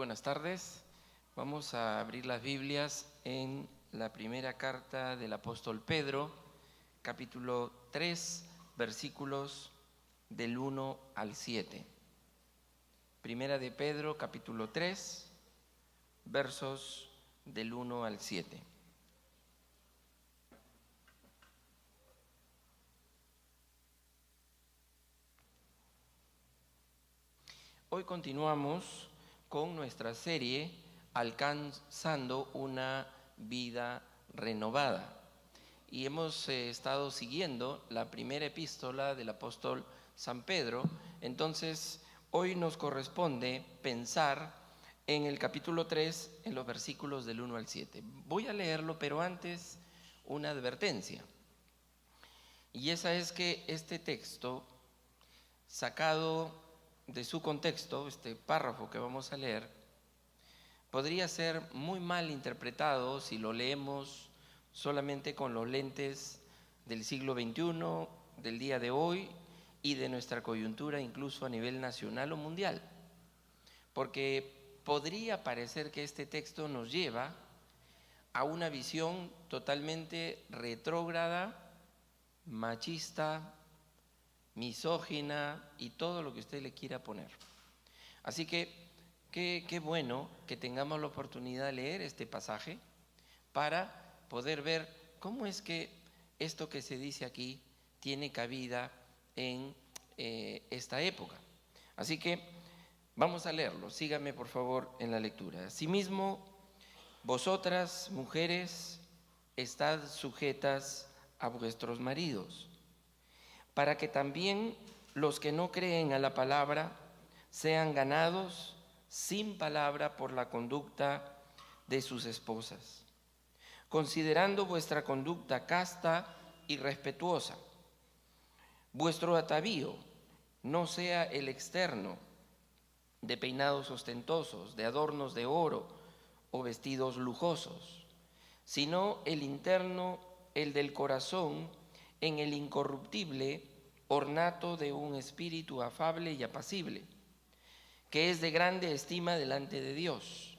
buenas tardes. Vamos a abrir las Biblias en la primera carta del apóstol Pedro, capítulo 3, versículos del 1 al 7. Primera de Pedro, capítulo 3, versos del 1 al 7. Hoy continuamos con nuestra serie Alcanzando una vida renovada. Y hemos estado siguiendo la primera epístola del apóstol San Pedro. Entonces, hoy nos corresponde pensar en el capítulo 3, en los versículos del 1 al 7. Voy a leerlo, pero antes una advertencia. Y esa es que este texto, sacado de su contexto, este párrafo que vamos a leer, podría ser muy mal interpretado si lo leemos solamente con los lentes del siglo XXI, del día de hoy y de nuestra coyuntura incluso a nivel nacional o mundial. Porque podría parecer que este texto nos lleva a una visión totalmente retrógrada, machista, misógina y todo lo que usted le quiera poner. Así que qué bueno que tengamos la oportunidad de leer este pasaje para poder ver cómo es que esto que se dice aquí tiene cabida en esta época. Así que vamos a leerlo. Sígame por favor en la lectura. Asimismo, vosotras, mujeres, estad sujetas a vuestros maridos, para que también los que no creen a la palabra sean ganados sin palabra por la conducta de sus esposas, considerando vuestra conducta casta y respetuosa. Vuestro atavío no sea el externo, de peinados ostentosos, de adornos de oro o vestidos lujosos, sino el interno, el del corazón, en el incorruptible ornato de un espíritu afable y apacible, que es de grande estima delante de Dios.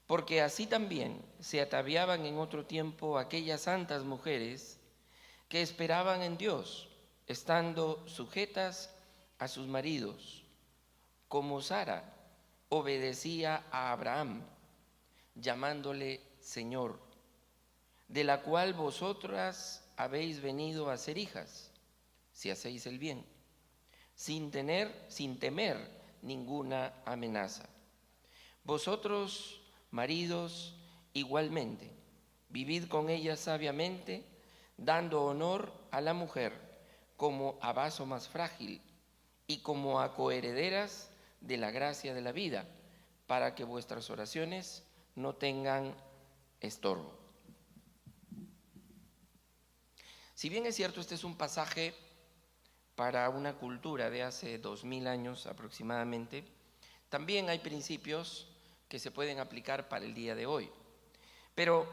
Porque así también se ataviaban en otro tiempo aquellas santas mujeres que esperaban en Dios, estando sujetas a sus maridos, como Sara obedecía a Abraham, llamándole Señor, de la cual vosotras habéis venido a ser hijas, si hacéis el bien, sin temer ninguna amenaza. Vosotros, maridos, igualmente, vivid con ellas sabiamente, dando honor a la mujer como a vaso más frágil y como a coherederas de la gracia de la vida, para que vuestras oraciones no tengan estorbo. Si bien es cierto, este es un pasaje para una cultura de hace 2000 años aproximadamente, también hay principios que se pueden aplicar para el día de hoy. Pero,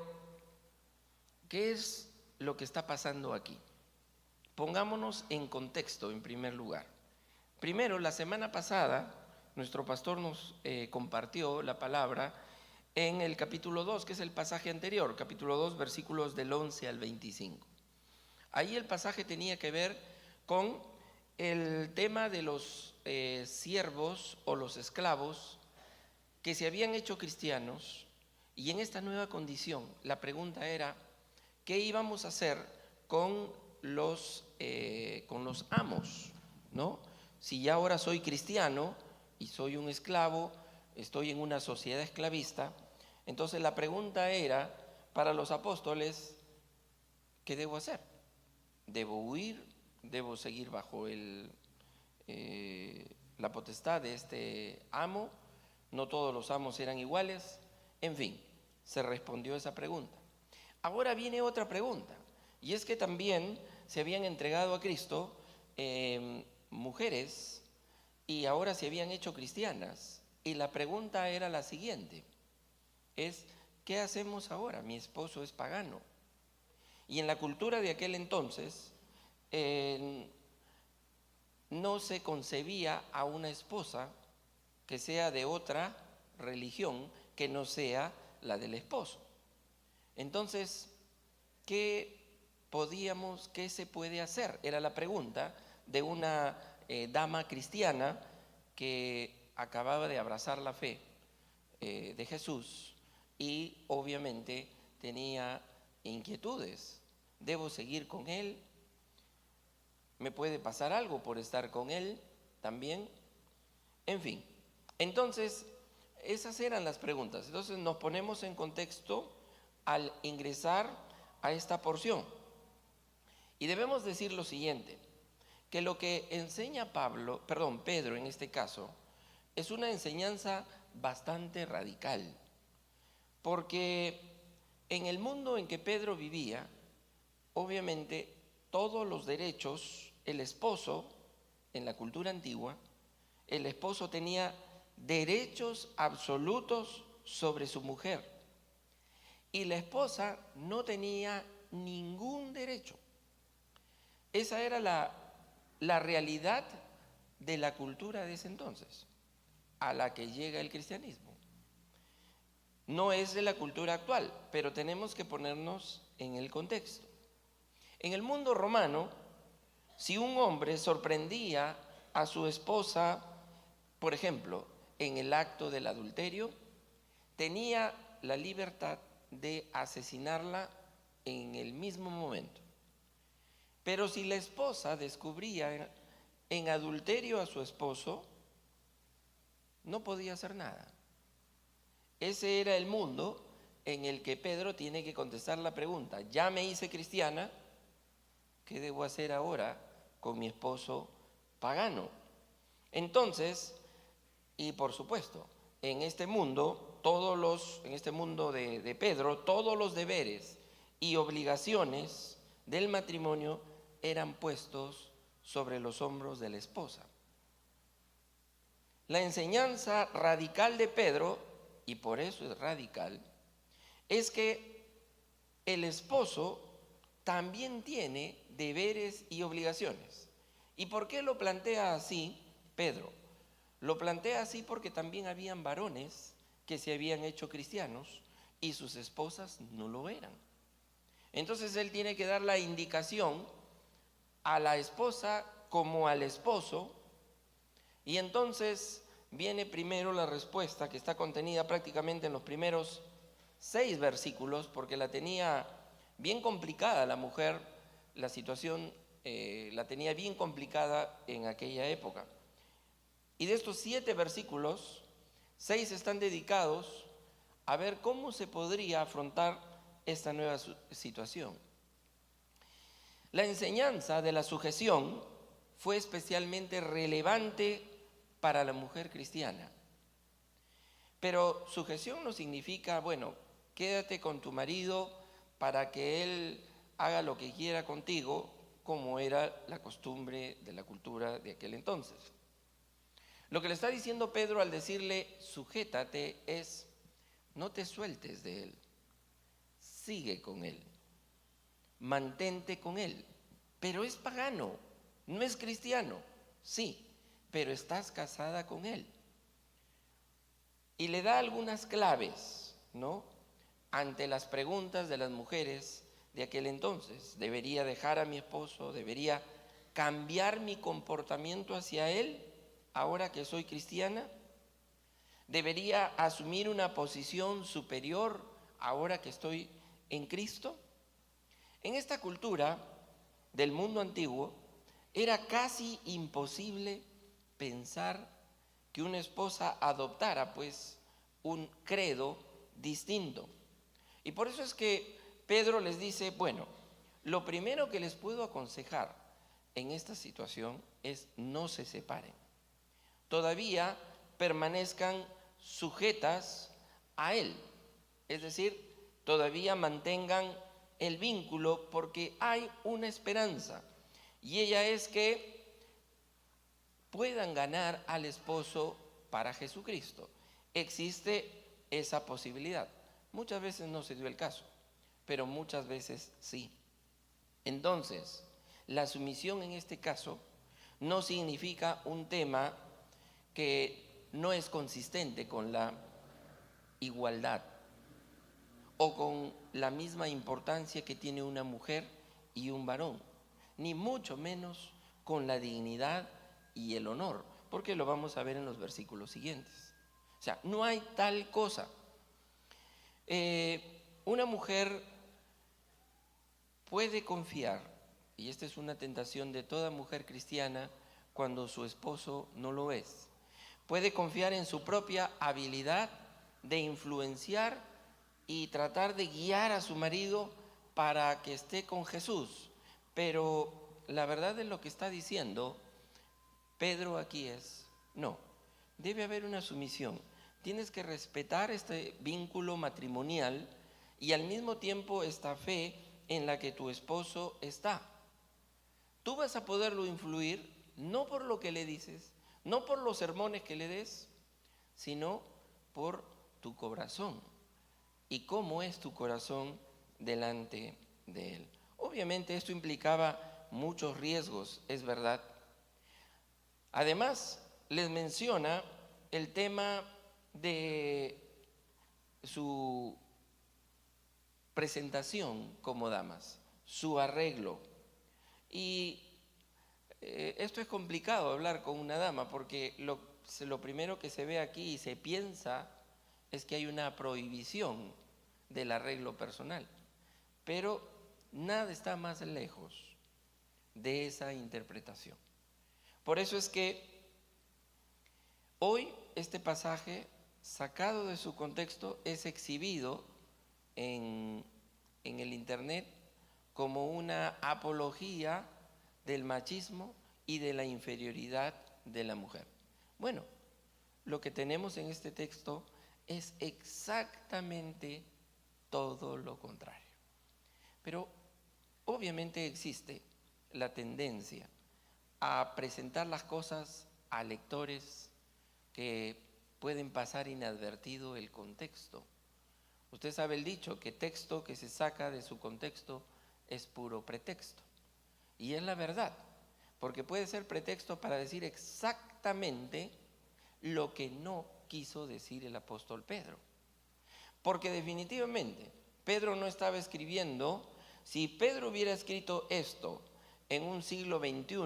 ¿qué es lo que está pasando aquí? Pongámonos en contexto en primer lugar. Primero, la semana pasada, nuestro pastor nos compartió la palabra en el capítulo 2, que es el pasaje anterior, capítulo 2, versículos del 11 al 25. Ahí el pasaje tenía que ver con el tema de los siervos o los esclavos que se habían hecho cristianos, y en esta nueva condición la pregunta era, ¿qué íbamos a hacer con los amos? ¿No? Si ya ahora soy cristiano y soy un esclavo, estoy en una sociedad esclavista, entonces la pregunta era para los apóstoles, ¿qué debo hacer? ¿Debo huir? ¿Debo seguir bajo la potestad de este amo? No todos los amos eran iguales. En fin, se respondió esa pregunta. Ahora viene otra pregunta, y es que también se habían entregado a Cristo mujeres y ahora se habían hecho cristianas. Y la pregunta era la siguiente, es ¿qué hacemos ahora? Mi esposo es pagano. Y en la cultura de aquel entonces no se concebía a una esposa que sea de otra religión que no sea la del esposo. Entonces, ¿qué se puede hacer? Era la pregunta de una dama cristiana que acababa de abrazar la fe de Jesús y obviamente tenía inquietudes. ¿Debo seguir con él? ¿Me puede pasar algo por estar con él también? En fin, entonces esas eran las preguntas. Entonces nos ponemos en contexto al ingresar a esta porción. Y debemos decir lo siguiente, que lo que enseña Pedro en este caso, es una enseñanza bastante radical, porque en el mundo en que Pedro vivía, obviamente todos los derechos, el esposo, en la cultura antigua, el esposo tenía derechos absolutos sobre su mujer y la esposa no tenía ningún derecho. Esa era la realidad de la cultura de ese entonces, a la que llega el cristianismo. No es de la cultura actual, pero tenemos que ponernos en el contexto. En el mundo romano, si un hombre sorprendía a su esposa, por ejemplo, en el acto del adulterio, tenía la libertad de asesinarla en el mismo momento. Pero si la esposa descubría en adulterio a su esposo, no podía hacer nada. Ese era el mundo en el que Pedro tiene que contestar la pregunta: ya me hice cristiana, ¿qué debo hacer ahora con mi esposo pagano? Entonces, y por supuesto, en este mundo, de Pedro, todos los deberes y obligaciones del matrimonio eran puestos sobre los hombros de la esposa. La enseñanza radical de Pedro, y por eso es radical, es que el esposo también tiene deberes y obligaciones. ¿Y por qué lo plantea así Pedro? Lo plantea así porque también habían varones que se habían hecho cristianos y sus esposas no lo eran. Entonces él tiene que dar la indicación a la esposa como al esposo, y entonces viene primero la respuesta que está contenida prácticamente en los primeros 6 versículos, porque la tenía bien complicada la mujer, la situación la tenía bien complicada en aquella época. Y de estos 7 versículos, 6 están dedicados a ver cómo se podría afrontar esta nueva situación. La enseñanza de la sujeción fue especialmente relevante para la mujer cristiana. Pero sujeción no significa, bueno, quédate con tu marido para que él haga lo que quiera contigo, como era la costumbre de la cultura de aquel entonces. Lo que le está diciendo Pedro al decirle sujétate es: no te sueltes de él, sigue con él, mantente con él. Pero es pagano, no es cristiano, sí, pero estás casada con él. Y le da algunas claves, ¿no?, ante las preguntas de las mujeres de aquel entonces. ¿Debería dejar a mi esposo? ¿Debería cambiar mi comportamiento hacia él ahora que soy cristiana? ¿Debería asumir una posición superior ahora que estoy en Cristo? En esta cultura del mundo antiguo era casi imposible pensar que una esposa adoptara pues un credo distinto. Y por eso es que Pedro les dice, bueno, lo primero que les puedo aconsejar en esta situación es no se separen. Todavía permanezcan sujetas a él. Es decir, todavía mantengan el vínculo, porque hay una esperanza. Y ella es que puedan ganar al esposo para Jesucristo. Existe esa posibilidad. Muchas veces no se dio el caso, pero muchas veces sí. Entonces, la sumisión en este caso no significa un tema que no es consistente con la igualdad o con la misma importancia que tiene una mujer y un varón, ni mucho menos con la dignidad y el honor, porque lo vamos a ver en los versículos siguientes. O sea, no hay tal cosa. Una mujer puede confiar, y esta es una tentación de toda mujer cristiana cuando su esposo no lo es, puede confiar en su propia habilidad de influenciar y tratar de guiar a su marido para que esté con Jesús. Pero la verdad de lo que está diciendo Pedro aquí es, no, debe haber una sumisión. Tienes que respetar este vínculo matrimonial y al mismo tiempo esta fe en la que tu esposo está. Tú vas a poderlo influir no por lo que le dices, no por los sermones que le des, sino por tu corazón. ¿Y cómo es tu corazón delante de él? Obviamente esto implicaba muchos riesgos, es verdad. Además, les menciona el tema de su presentación como damas, su arreglo. Y esto es complicado hablar con una dama porque lo primero que se ve aquí y se piensa es que hay una prohibición del arreglo personal. Pero nada está más lejos de esa interpretación. Por eso es que hoy este pasaje, sacado de su contexto, es exhibido en el internet como una apología del machismo y de la inferioridad de la mujer. Bueno, lo que tenemos en este texto es exactamente todo lo contrario. Pero obviamente existe la tendencia a presentar las cosas a lectores que pueden pasar inadvertido el contexto. Usted sabe el dicho, que texto que se saca de su contexto es puro pretexto. Y es la verdad, porque puede ser pretexto para decir exactamente lo que no quiso decir el apóstol Pedro. Porque definitivamente Pedro no estaba escribiendo, si Pedro hubiera escrito esto en un siglo XXI,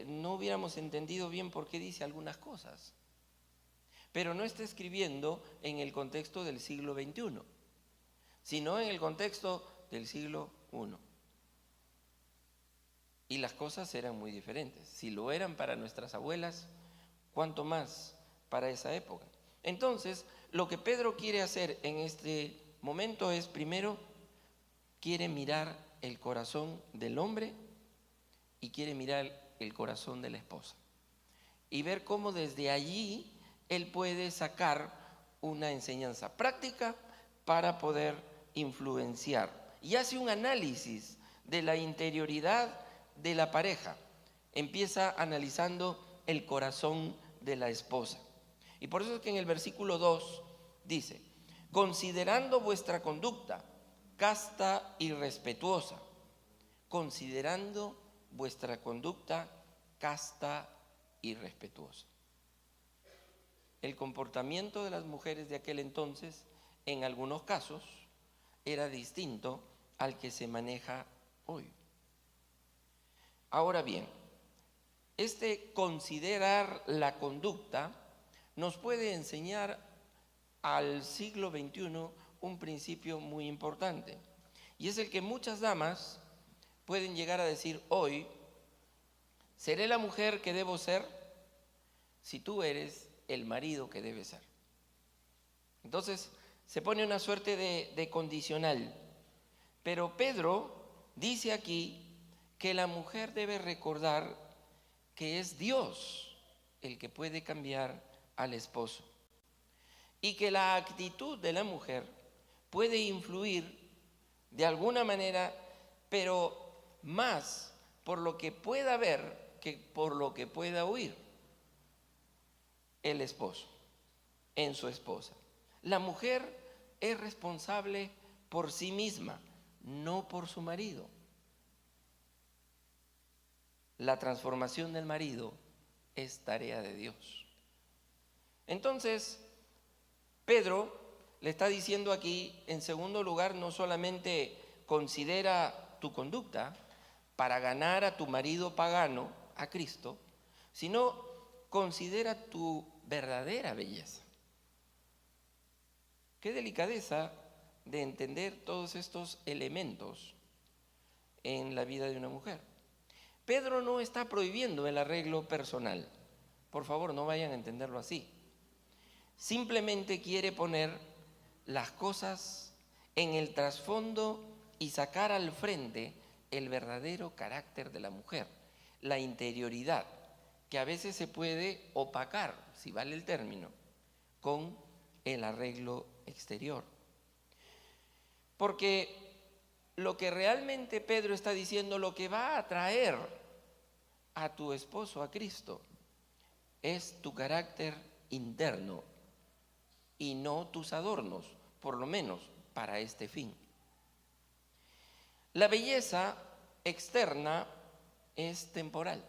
no hubiéramos entendido bien por qué dice algunas cosas. Pero no está escribiendo en el contexto del siglo XXI, sino en el contexto del siglo I. Y las cosas eran muy diferentes. Si lo eran para nuestras abuelas, ¿cuánto más para esa época? Entonces, lo que Pedro quiere hacer en este momento es, primero, quiere mirar el corazón del hombre y quiere mirar el corazón de la esposa. Y ver cómo desde allí él puede sacar una enseñanza práctica para poder influenciar. Y hace un análisis de la interioridad de la pareja. Empieza analizando el corazón de la esposa. Y por eso es que en el versículo 2 dice, considerando vuestra conducta casta y respetuosa, considerando vuestra conducta casta y respetuosa. El comportamiento de las mujeres de aquel entonces, en algunos casos, era distinto al que se maneja hoy. Ahora bien, este considerar la conducta nos puede enseñar al siglo XXI un principio muy importante, y es el que muchas damas pueden llegar a decir hoy: ¿seré la mujer que debo ser si tú eres el marido que debe ser? Entonces se pone una suerte de condicional. Pero Pedro dice aquí que la mujer debe recordar que es Dios el que puede cambiar al esposo y que la actitud de la mujer puede influir de alguna manera, pero más por lo que pueda ver que por lo que pueda oír el esposo en su esposa. La mujer es responsable por sí misma, no por su marido. La transformación del marido es tarea de Dios. Entonces, Pedro le está diciendo aquí, en segundo lugar, no solamente considera tu conducta para ganar a tu marido pagano, a Cristo, sino considera tu verdadera belleza. Qué delicadeza de entender todos estos elementos en la vida de una mujer. Pedro no está prohibiendo el arreglo personal. Por favor, no vayan a entenderlo así. Simplemente quiere poner las cosas en el trasfondo y sacar al frente el verdadero carácter de la mujer, la interioridad, que a veces se puede opacar, si vale el término, con el arreglo exterior. Porque lo que realmente Pedro está diciendo, lo que va a atraer a tu esposo a Cristo, es tu carácter interno y no tus adornos, por lo menos para este fin. La belleza externa es temporal,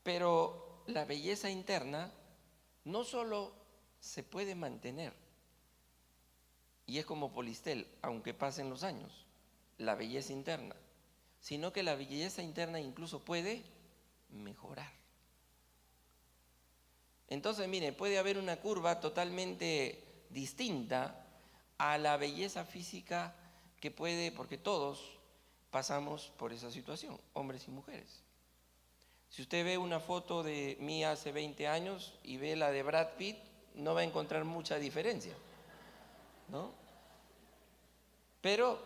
pero la belleza interna no solo se puede mantener, y es como Polistel, aunque pasen los años, la belleza interna, sino que la belleza interna incluso puede mejorar. Entonces, mire, puede haber una curva totalmente distinta a la belleza física que puede, porque todos pasamos por esa situación, hombres y mujeres. Si usted ve una foto de mí hace 20 años y ve la de Brad Pitt, no va a encontrar mucha diferencia, ¿no? Pero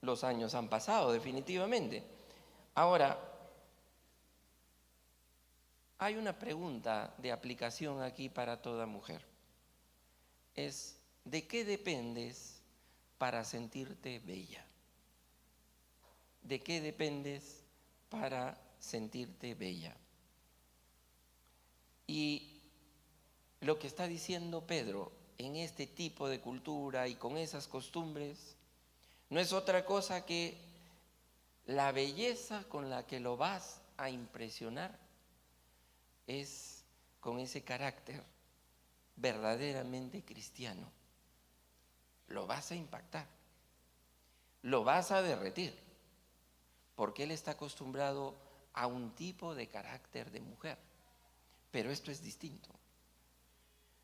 los años han pasado definitivamente. Ahora, hay una pregunta de aplicación aquí para toda mujer. Es, ¿de qué dependes para sentirte bella? ¿De qué dependes para sentirte bella? Y lo que está diciendo Pedro en este tipo de cultura y con esas costumbres no es otra cosa que la belleza con la que lo vas a impresionar es con ese carácter verdaderamente cristiano. Lo vas a impactar, lo vas a derretir, porque él está acostumbrado a un tipo de carácter de mujer, pero esto es distinto.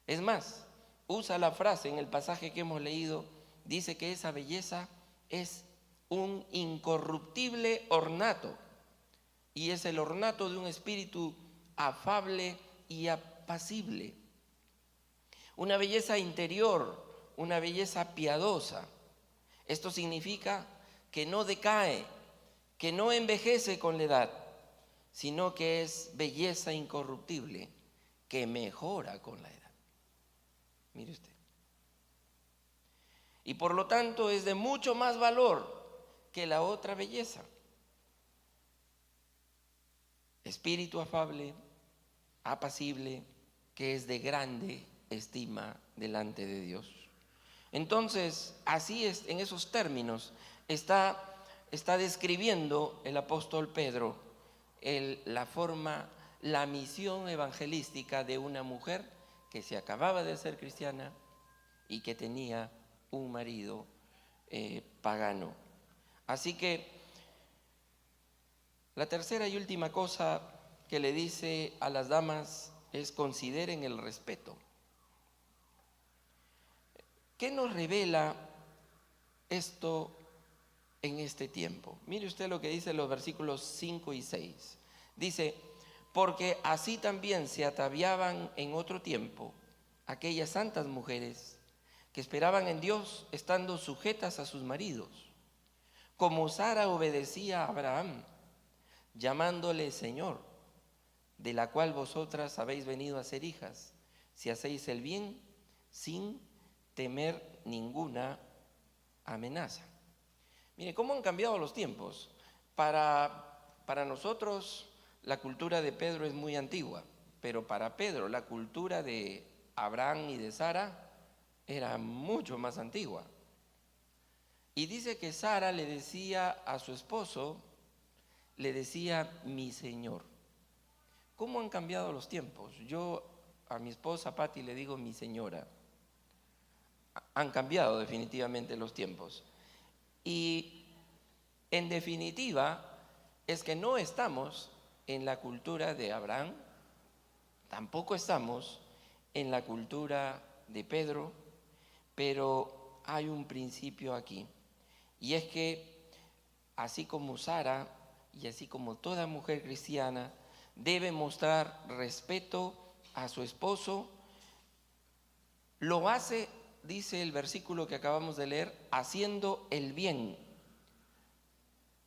Es más, usa la frase en el pasaje que hemos leído, dice que esa belleza es un incorruptible ornato, y es el ornato de un espíritu afable y apacible. Una belleza interior, una belleza piadosa. Esto significa que no decae, que no envejece con la edad, sino que es belleza incorruptible, que mejora con la edad. Mire usted. Y por lo tanto es de mucho más valor que la otra belleza. Espíritu afable, apacible, que es de grande estima delante de Dios. Entonces, así es, en esos términos está describiendo el apóstol Pedro la forma, la misión evangelística de una mujer que se acababa de hacer cristiana y que tenía un marido pagano. Así que la tercera y última cosa que le dice a las damas es: consideren el respeto. ¿Qué nos revela esto en este tiempo? Mire usted lo que dice los versículos 5 y 6. Dice: porque así también se ataviaban en otro tiempo aquellas santas mujeres que esperaban en Dios estando sujetas a sus maridos, como Sara obedecía a Abraham, llamándole Señor, de la cual vosotras habéis venido a ser hijas, si hacéis el bien sin temer ninguna amenaza. Mire, ¿cómo han cambiado los tiempos? Para nosotros la cultura de Pedro es muy antigua, pero para Pedro la cultura de Abraham y de Sara era mucho más antigua. Y dice que Sara le decía a su esposo, le decía mi Señor. ¿Cómo han cambiado los tiempos? Yo a mi esposa Patti le digo mi señora. Han cambiado definitivamente los tiempos. Y en definitiva es que no estamos en la cultura de Abraham, tampoco estamos en la cultura de Pedro, pero hay un principio aquí. Y es que así como Sara y así como toda mujer cristiana debe mostrar respeto a su esposo, lo hace, dice el versículo que acabamos de leer, haciendo el bien.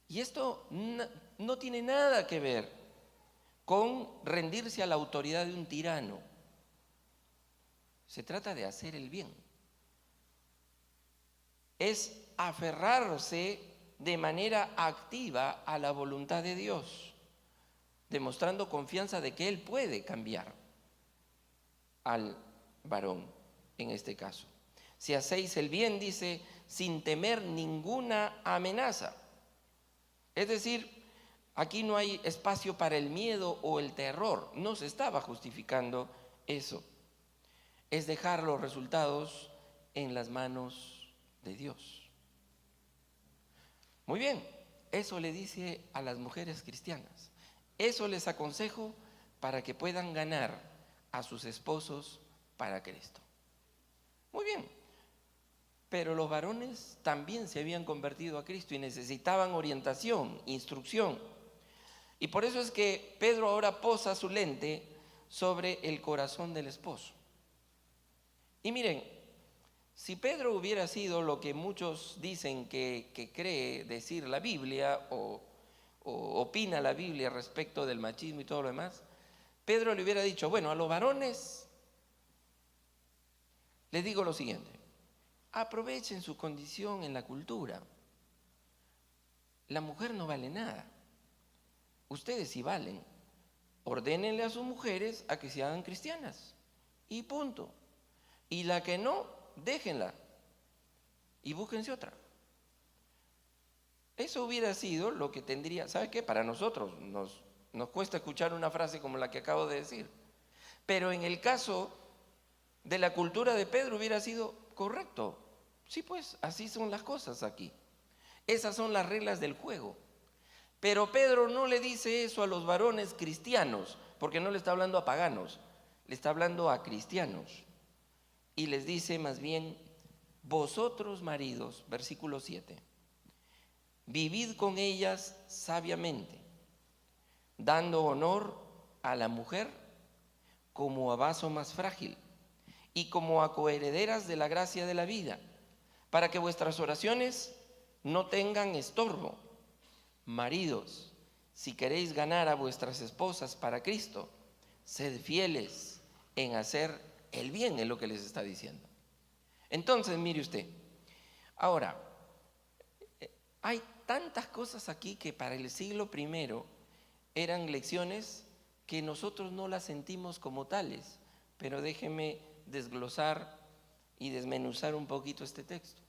Y esto no tiene nada que ver con rendirse a la autoridad de un tirano. Se trata de hacer el bien. Es aferrarse de manera activa a la voluntad de Dios, demostrando confianza de que Él puede cambiar al varón en este caso. Si hacéis el bien, dice, sin temer ninguna amenaza. Es decir, aquí no hay espacio para el miedo o el terror. No se estaba justificando eso. Es dejar los resultados en las manos de Dios. Muy bien, eso le dice a las mujeres cristianas. Eso les aconsejo para que puedan ganar a sus esposos para Cristo. Muy bien, pero los varones también se habían convertido a Cristo y necesitaban orientación, instrucción. Y por eso es que Pedro ahora posa su lente sobre el corazón del esposo. Y miren, si Pedro hubiera sido lo que muchos dicen que cree decir la Biblia o opina la Biblia respecto del machismo y todo lo demás, Pedro le hubiera dicho, bueno, a los varones les digo lo siguiente, aprovechen su condición en la cultura. La mujer no vale nada. Ustedes sí valen. Ordénenle a sus mujeres a que se hagan cristianas. Y punto. Y la que no, déjenla. Y búsquense otra. Eso hubiera sido lo que tendría, ¿sabe qué? Para nosotros nos cuesta escuchar una frase como la que acabo de decir. Pero en el caso de la cultura de Pedro hubiera sido correcto. Sí, pues, así son las cosas aquí. Esas son las reglas del juego. Pero Pedro no le dice eso a los varones cristianos, porque no le está hablando a paganos, le está hablando a cristianos. Y les dice más bien, vosotros maridos, versículo 7, vivid con ellas sabiamente, dando honor a la mujer como a vaso más frágil y como a coherederas de la gracia de la vida, para que vuestras oraciones no tengan estorbo. Maridos, si queréis ganar a vuestras esposas para Cristo, sed fieles en hacer el bien, es lo que les está diciendo. Entonces, mire usted, ahora, hay tantas cosas aquí que para el siglo I eran lecciones que nosotros no las sentimos como tales, pero déjeme desglosar y desmenuzar un poquito este texto.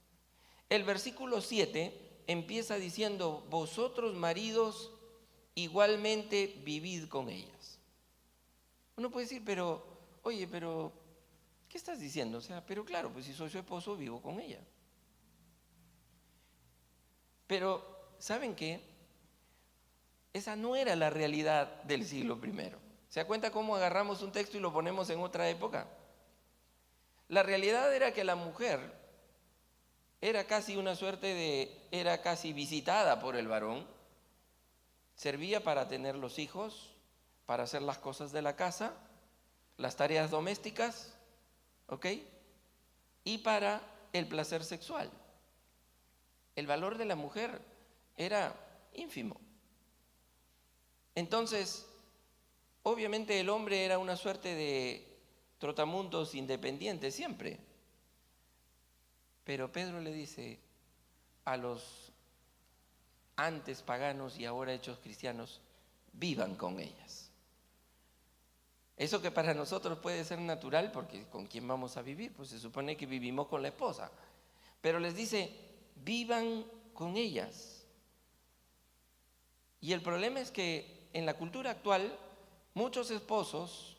El versículo 7 empieza diciendo, vosotros maridos igualmente vivid con ellas. Uno puede decir, pero, oye, pero, ¿qué estás diciendo? O sea, pero claro, pues si soy su esposo, vivo con ella. Pero, ¿saben qué? Esa no era la realidad del siglo I. ¿Se da cuenta cómo agarramos un texto y lo ponemos en otra época? La realidad era que la mujer era casi una suerte de, era casi visitada por el varón, servía para tener los hijos, para hacer las cosas de la casa, las tareas domésticas, ¿ok? Y para el placer sexual. El valor de la mujer era ínfimo. Entonces, obviamente el hombre era una suerte de trotamundos independiente siempre. Pero Pedro le dice a los antes paganos y ahora hechos cristianos, vivan con ellas. Eso que para nosotros puede ser natural, porque ¿con quién vamos a vivir? Pues se supone que vivimos con la esposa. Pero les dice, vivan con ellas. Y el problema es que en la cultura actual, muchos esposos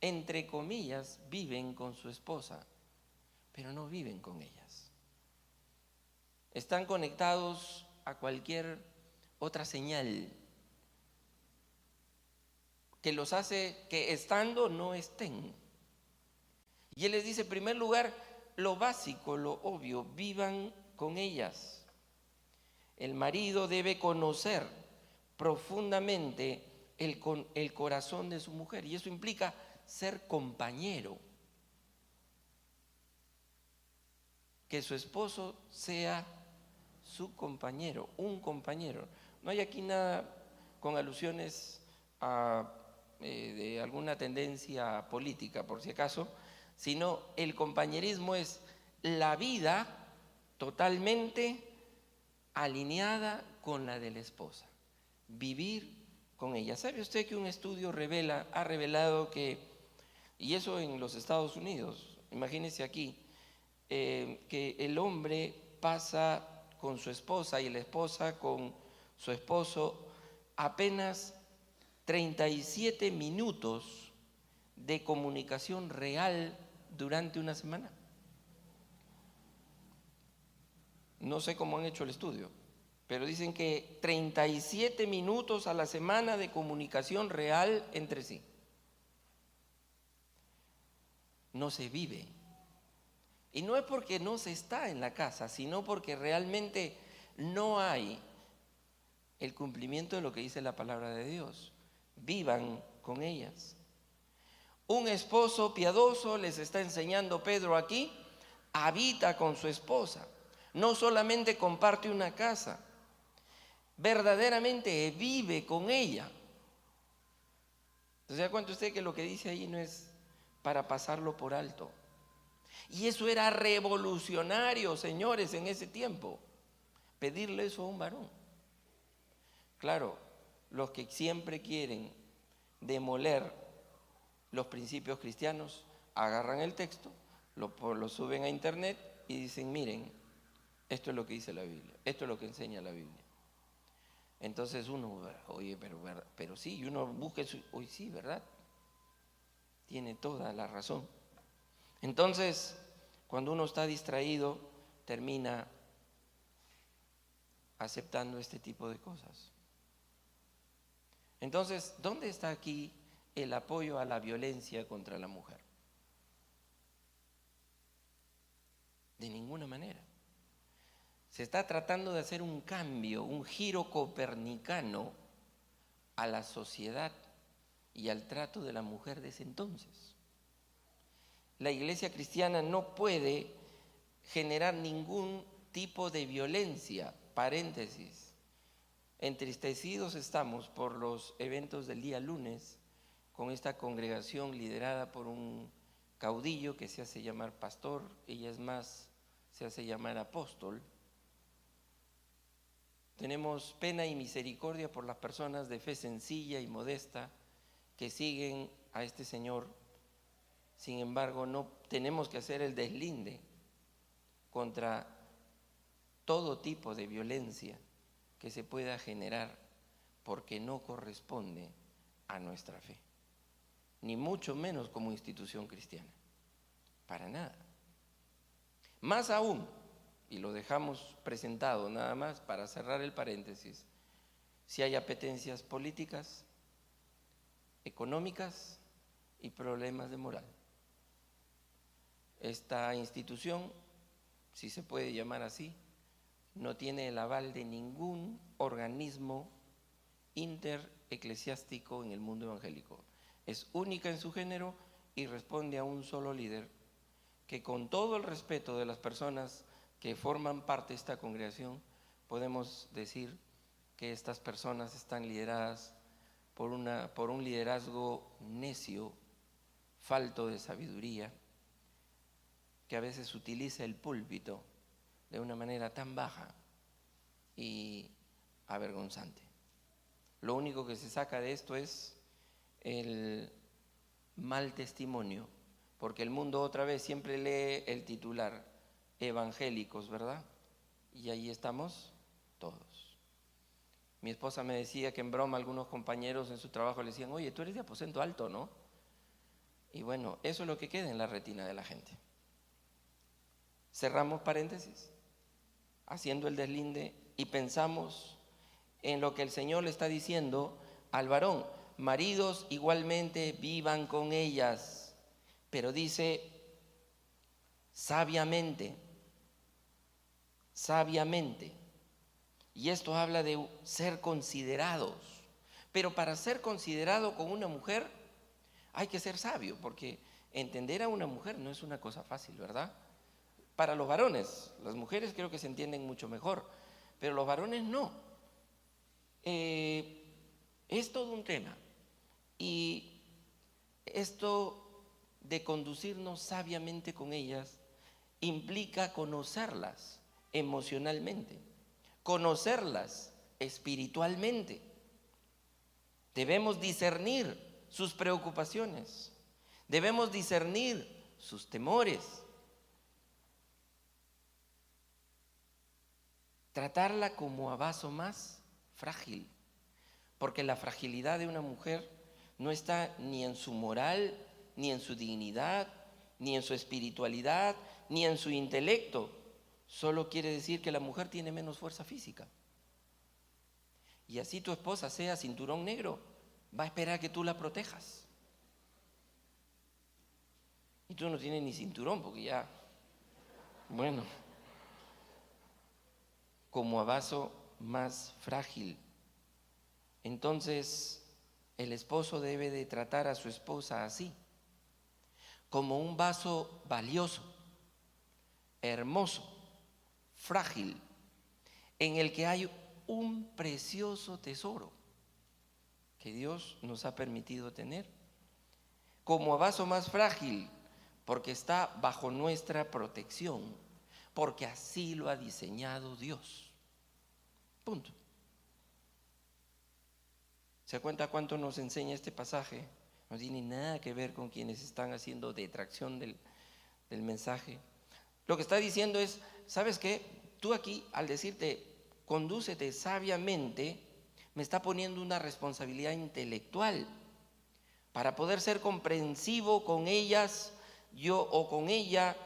entre comillas, viven con su esposa, pero no viven con ellas. Están conectados a cualquier otra señal que los hace que estando no estén. Y él les dice, en primer lugar, lo básico, lo obvio, vivan con ellas. El marido debe conocer profundamente el corazón de su mujer, y eso implica ser compañero. Que su esposo sea su compañero, un compañero. No hay aquí nada con alusiones de alguna tendencia política, por si acaso, sino el compañerismo es la vida totalmente alineada con la de la esposa, vivir con ella. ¿Sabe usted que un estudio ha revelado que, y eso en los Estados Unidos, imagínese aquí, que el hombre pasa con su esposa y la esposa con su esposo apenas 37 minutos de comunicación real durante una semana? No sé cómo han hecho el estudio, pero dicen que 37 minutos a la semana de comunicación real entre sí. No se vive. Y no es porque no se está en la casa, sino porque realmente no hay el cumplimiento de lo que dice la palabra de Dios. Vivan con ellas. Un esposo piadoso, les está enseñando Pedro aquí, habita con su esposa. No solamente comparte una casa, verdaderamente vive con ella. ¿Se da cuenta usted que lo que dice ahí no es para pasarlo por alto? Y eso era revolucionario, señores, en ese tiempo, pedirle eso a un varón. Claro, los que siempre quieren demoler los principios cristianos agarran el texto, lo suben a internet y dicen, miren, esto es lo que dice la Biblia, esto es lo que enseña la Biblia. Entonces uno, oye, pero sí, y uno busca eso, hoy sí, ¿verdad? Tiene toda la razón. Entonces, cuando uno está distraído, termina aceptando este tipo de cosas. Entonces, ¿dónde está aquí el apoyo a la violencia contra la mujer? De ninguna manera. Se está tratando de hacer un cambio, un giro copernicano a la sociedad y al trato de la mujer de ese entonces. La iglesia cristiana no puede generar ningún tipo de violencia. Paréntesis. Entristecidos estamos por los eventos del día lunes con esta congregación liderada por un caudillo que se hace llamar pastor, ella es más, se hace llamar apóstol. Tenemos pena y misericordia por las personas de fe sencilla y modesta que siguen a este Señor. Sin embargo, no tenemos que hacer el deslinde contra todo tipo de violencia que se pueda generar porque no corresponde a nuestra fe, ni mucho menos como institución cristiana, para nada. Más aún, y lo dejamos presentado nada más para cerrar el paréntesis, si hay apetencias políticas, económicas y problemas de moral. Esta institución, si se puede llamar así, no tiene el aval de ningún organismo intereclesiástico en el mundo evangélico. Es única en su género y responde a un solo líder que, con todo el respeto de las personas que forman parte de esta congregación, podemos decir que estas personas están lideradas por un liderazgo necio, falto de sabiduría, que a veces utiliza el púlpito de una manera tan baja y avergonzante. Lo único que se saca de esto es el mal testimonio, porque el mundo otra vez siempre lee el titular, evangélicos, ¿verdad? Y ahí estamos todos. Mi esposa me decía que en broma algunos compañeros en su trabajo le decían, oye, tú eres de aposento alto, ¿no? Y bueno, eso es lo que queda en la retina de la gente. Cerramos paréntesis, haciendo el deslinde, y pensamos en lo que el Señor le está diciendo al varón: maridos igualmente vivan con ellas, pero dice sabiamente, sabiamente. Y esto habla de ser considerados. Pero para ser considerado con una mujer hay que ser sabio, porque entender a una mujer no es una cosa fácil, ¿verdad? Para los varones, las mujeres creo que se entienden mucho mejor, pero los varones no. Es todo un tema. Y esto de conducirnos sabiamente con ellas implica conocerlas emocionalmente, conocerlas espiritualmente. Debemos discernir sus preocupaciones, debemos discernir sus temores, tratarla como a vaso más frágil, porque la fragilidad de una mujer no está ni en su moral, ni en su dignidad, ni en su espiritualidad, ni en su intelecto. Solo quiere decir que la mujer tiene menos fuerza física. Y así tu esposa sea cinturón negro, va a esperar que tú la protejas. Y tú no tienes ni cinturón porque ya, bueno, como a vaso más frágil. Entonces, el esposo debe de tratar a su esposa así, como un vaso valioso, hermoso, frágil, en el que hay un precioso tesoro que Dios nos ha permitido tener, como a vaso más frágil, porque está bajo nuestra protección, porque así lo ha diseñado Dios. Punto. ¿Se da cuenta cuánto nos enseña este pasaje? No tiene nada que ver con quienes están haciendo detracción del mensaje. Lo que está diciendo es, ¿sabes qué? Tú aquí, al decirte, condúcete sabiamente, me está poniendo una responsabilidad intelectual. Para poder ser comprensivo con ellas, yo o con ella,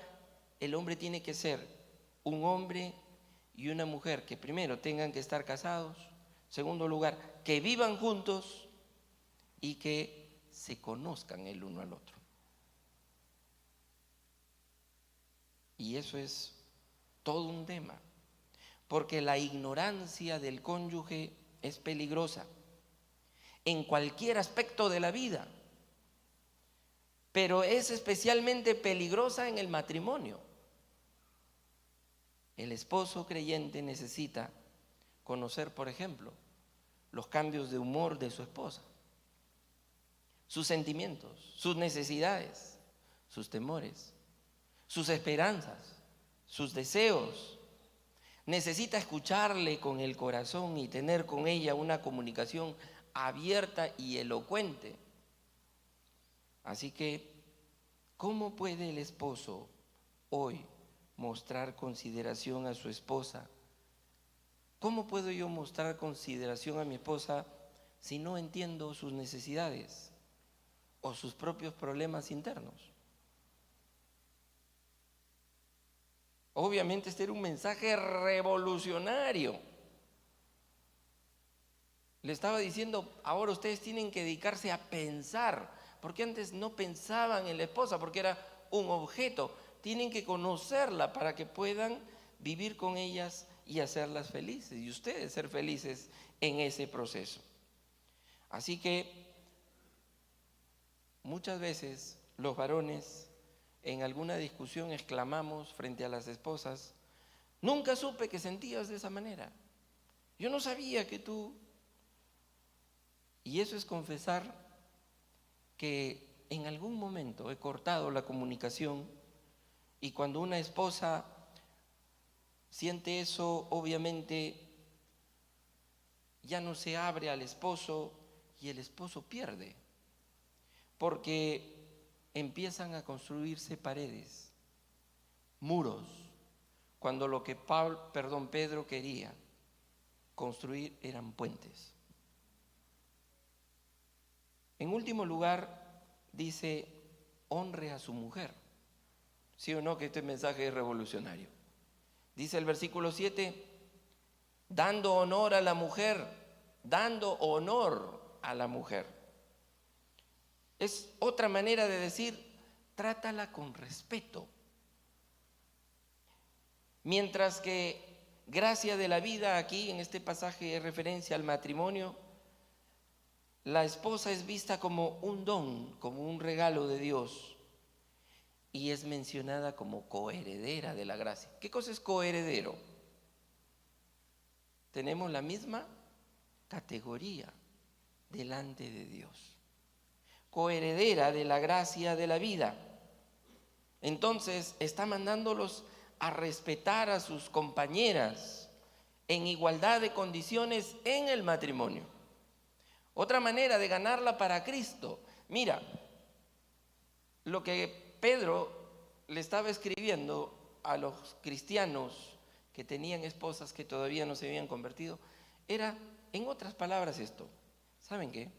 el hombre tiene que ser un hombre y una mujer que primero tengan que estar casados, segundo lugar, que vivan juntos y que se conozcan el uno al otro. Y eso es todo un tema, porque la ignorancia del cónyuge es peligrosa en cualquier aspecto de la vida, pero es especialmente peligrosa en el matrimonio. El esposo creyente necesita conocer, por ejemplo, los cambios de humor de su esposa, sus sentimientos, sus necesidades, sus temores, sus esperanzas, sus deseos. Necesita escucharle con el corazón y tener con ella una comunicación abierta y elocuente. Así que, ¿cómo puede el esposo hoy mostrar consideración a su esposa? ¿Cómo puedo yo mostrar consideración a mi esposa si no entiendo sus necesidades o sus propios problemas internos? Obviamente este era un mensaje revolucionario. Le estaba diciendo, ahora ustedes tienen que dedicarse a pensar, porque antes no pensaban en la esposa, porque era un objeto. Tienen que conocerla para que puedan vivir con ellas y hacerlas felices, y ustedes ser felices en ese proceso. Así que muchas veces los varones en alguna discusión exclamamos frente a las esposas: nunca supe que sentías de esa manera, yo no sabía que tú... Y eso es confesar que en algún momento he cortado la comunicación, y cuando una esposa siente eso, obviamente ya no se abre al esposo y el esposo pierde, porque empiezan a construirse paredes, muros, cuando lo que Pedro quería construir eran puentes. En último lugar, dice honre a su mujer. ¿Sí o no que este mensaje es revolucionario? Dice el versículo 7, dando honor a la mujer, dando honor a la mujer. Es otra manera de decir, trátala con respeto. Mientras que gracia de la vida aquí en este pasaje es referencia al matrimonio, la esposa es vista como un don, como un regalo de Dios, y es mencionada como coheredera de la gracia. ¿Qué cosa es coheredero? Tenemos la misma categoría delante de Dios. Coheredera de la gracia de la vida. Entonces está mandándolos a respetar a sus compañeras en igualdad de condiciones en el matrimonio. Otra manera de ganarla para Cristo. Mira, lo que Pedro le estaba escribiendo a los cristianos que tenían esposas que todavía no se habían convertido, era, en otras palabras, esto. ¿Saben qué?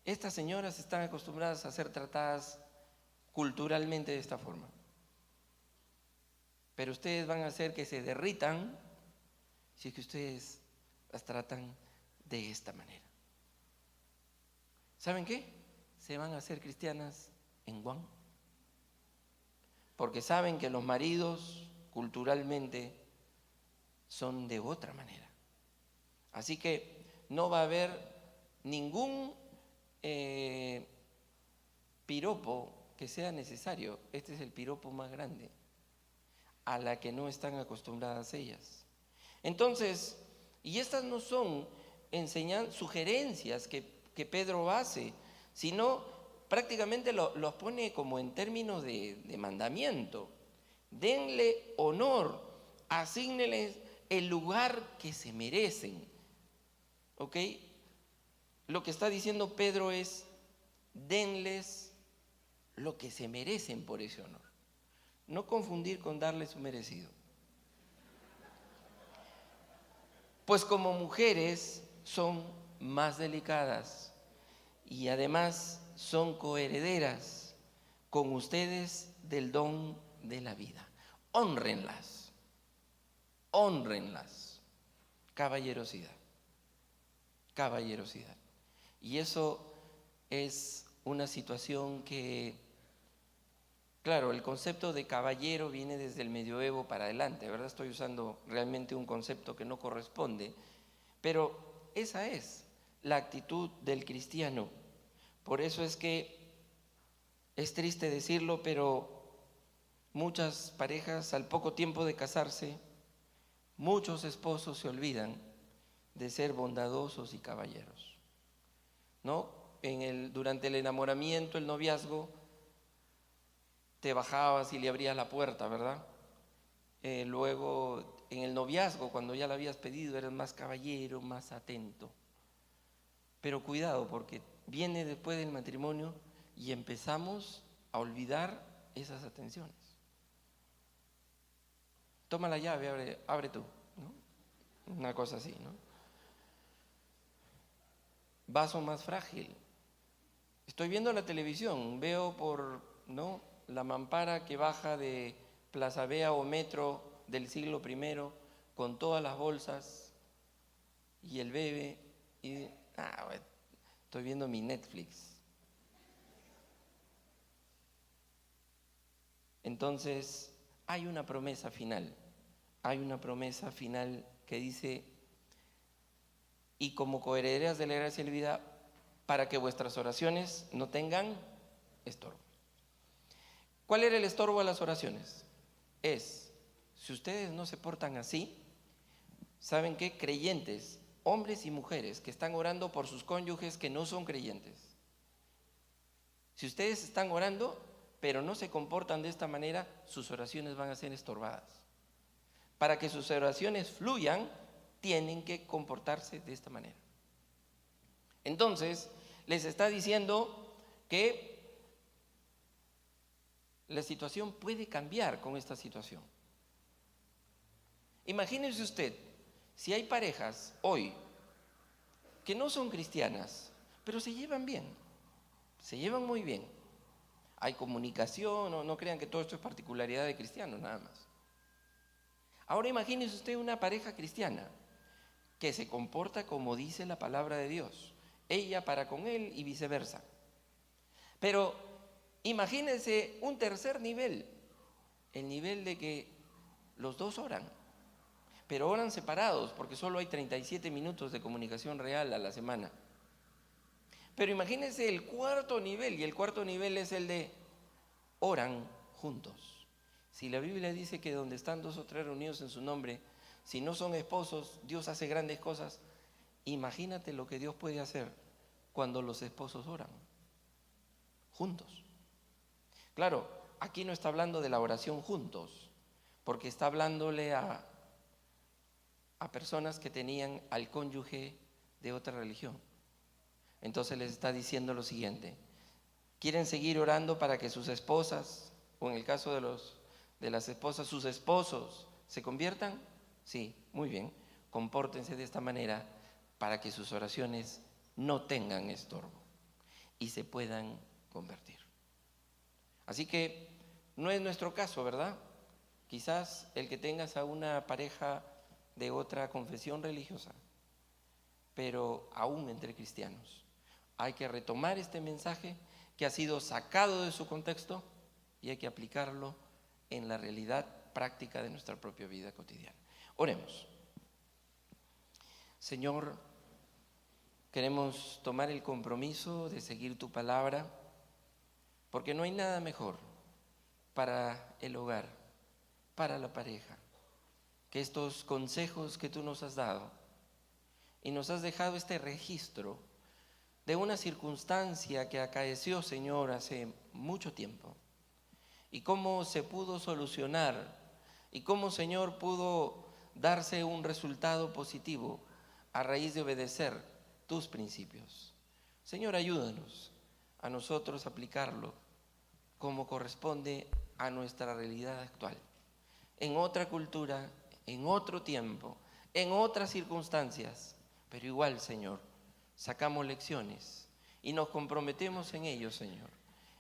Estas señoras están acostumbradas a ser tratadas culturalmente de esta forma. Pero ustedes van a hacer que se derritan si es que ustedes las tratan de esta manera. ¿Saben qué? Se van a hacer cristianas en Guam. Porque saben que los maridos culturalmente son de otra manera. Así que no va a haber ningún piropo que sea necesario. Este es el piropo más grande a la que no están acostumbradas ellas. Entonces, y estas no son sugerencias que Pedro hace, sino prácticamente los pone como en términos de mandamiento. Denle honor, asígnenles el lugar que se merecen. ¿Ok? Lo que está diciendo Pedro es, denles lo que se merecen por ese honor. No confundir con darles su merecido. Pues como mujeres son más delicadas y además son coherederas con ustedes del don de la vida. Hónrenlas, hónrenlas. Caballerosidad, caballerosidad. Y eso es una situación que, claro, el concepto de caballero viene desde el medioevo para adelante, ¿verdad? Estoy usando realmente un concepto que no corresponde, pero esa es la actitud del cristiano. Por eso es que es triste decirlo, pero muchas parejas al poco tiempo de casarse, muchos esposos se olvidan de ser bondadosos y caballeros, ¿no? Durante el enamoramiento, el noviazgo, te bajabas y le abrías la puerta, ¿verdad? Luego, en el noviazgo, cuando ya la habías pedido, eras más caballero, más atento. Pero cuidado, porque viene después del matrimonio y empezamos a olvidar esas atenciones. Toma la llave, abre tú, ¿no? Una cosa así, ¿no? Vaso más frágil. Estoy viendo la televisión, veo ¿no?, la mampara que baja de Plaza Vea o Metro del siglo I con todas las bolsas y el bebé y estoy viendo mi Netflix. Entonces hay una promesa final que dice: y como coherederas de la gracia y la vida, para que vuestras oraciones no tengan estorbo. ¿Cuál era el estorbo a las oraciones? Si ustedes no se portan así, ¿saben qué? Creyentes, hombres y mujeres que están orando por sus cónyuges que no son creyentes. Si ustedes están orando, pero no se comportan de esta manera, sus oraciones van a ser estorbadas. Para que sus oraciones fluyan, tienen que comportarse de esta manera. Entonces, les está diciendo que la situación puede cambiar con esta situación. Imagínese usted, si hay parejas hoy que no son cristianas, pero se llevan bien, se llevan muy bien. hay comunicación, no crean que todo esto es particularidad de cristianos nada más. Ahora imagínese usted una pareja cristiana que se comporta como dice la palabra de Dios, ella para con él y viceversa. Pero imagínense un tercer nivel, el nivel de que los dos oran, pero oran separados porque solo hay 37 minutos de comunicación real a la semana. Pero imagínense el cuarto nivel, y el cuarto nivel es el de oran juntos. Si la Biblia dice que donde están 2 o 3 reunidos en su nombre, si no son esposos, Dios hace grandes cosas. Imagínate lo que Dios puede hacer cuando los esposos oran juntos. Claro, aquí no está hablando de la oración juntos, porque está hablándole a personas que tenían al cónyuge de otra religión. Entonces les está diciendo lo siguiente: ¿quieren seguir orando para que sus esposas, o en el caso de las esposas, sus esposos se conviertan? Sí, muy bien, compórtense de esta manera para que sus oraciones no tengan estorbo y se puedan convertir. Así que no es nuestro caso, ¿verdad? Quizás el que tengas a una pareja de otra confesión religiosa, pero aún entre cristianos. Hay que retomar este mensaje que ha sido sacado de su contexto y hay que aplicarlo en la realidad práctica de nuestra propia vida cotidiana. Oremos. Señor, queremos tomar el compromiso de seguir tu palabra, porque no hay nada mejor para el hogar, para la pareja, que estos consejos que tú nos has dado, y nos has dejado este registro de una circunstancia que acaeció, Señor, hace mucho tiempo, y cómo se pudo solucionar, y cómo, Señor, pudo darse un resultado positivo a raíz de obedecer tus principios. Señor, ayúdanos a nosotros a aplicarlo como corresponde a nuestra realidad actual, en otra cultura, en otro tiempo, en otras circunstancias, pero igual, Señor, sacamos lecciones y nos comprometemos en ello, Señor,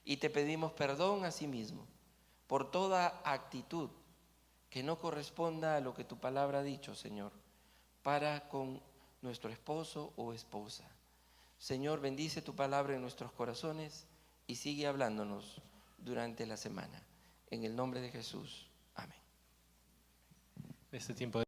y te pedimos perdón a sí mismo por toda actitud que no corresponda a lo que tu palabra ha dicho, Señor, para con nuestro esposo o esposa. Señor, bendice tu palabra en nuestros corazones y sigue hablándonos durante la semana. En el nombre de Jesús. Amén. Este tiempo